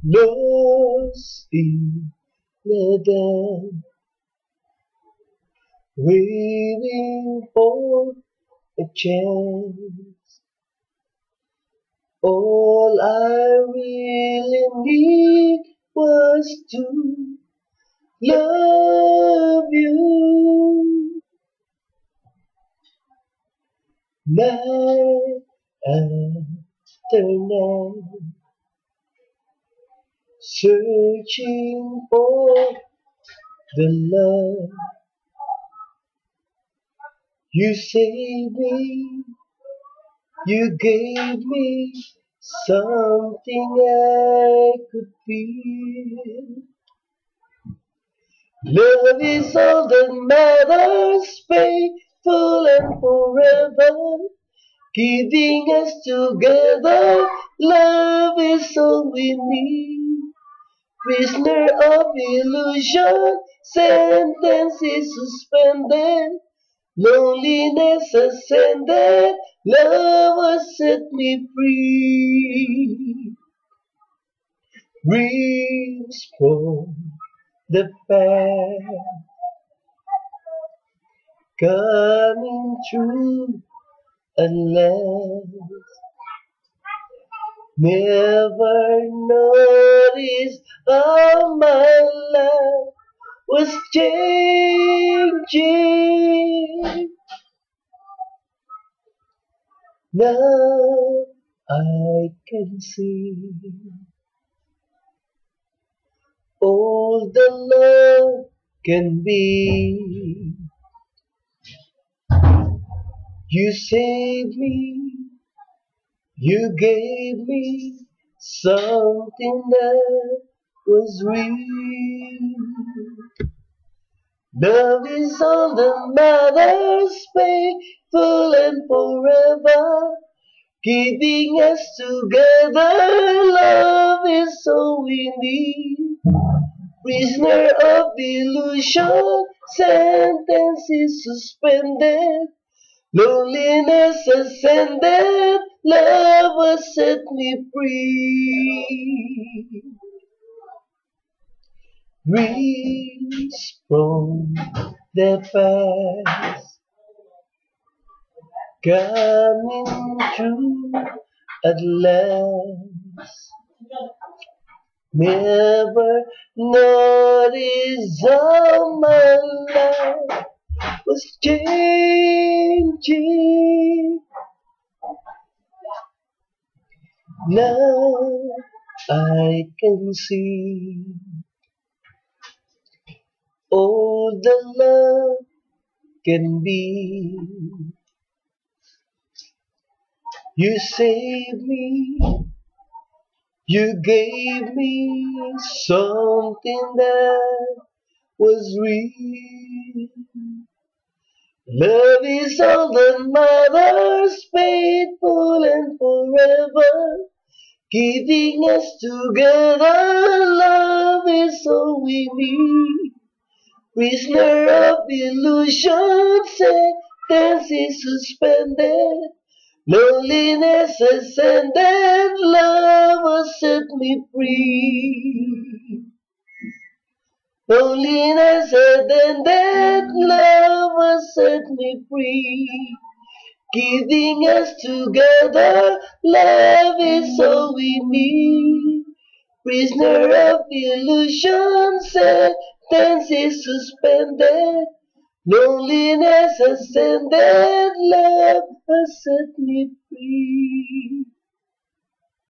lost in the dark, waiting for a chance. All I really need was to love you. Night after night, searching for the love. You saved me, you gave me something I could feel. Love is all that matters, faithful and forever, keeping us together. Love is all we need. Prisoner of illusion, sentence is suspended. Loneliness ascended, love has set me free. Dreams from the past coming true at last. Never noticed how my life was changing. Now I can see all the love can be. You saved me, you gave me something that was real. Love is all that matters, faithful and forever, keeping us together. Love is all we need. Prisoner of illusion, sentence is suspended. Loneliness ascended, love has set me free. Dreams from the past coming true at last. Never noticed how my life was changing. Now I can see all the love can be. You saved me, you gave me something that was real. Love is all that matters, faithful and forever, keeping us together. Love is all we need. Prisoner of illusion, sentence is suspended. Loneliness ascended, love has set me free. Loneliness ascended, love has set me free. Keeping us together, love is all we need. Prisoner of illusion, sentence is suspended. Loneliness ascended, love has set me free.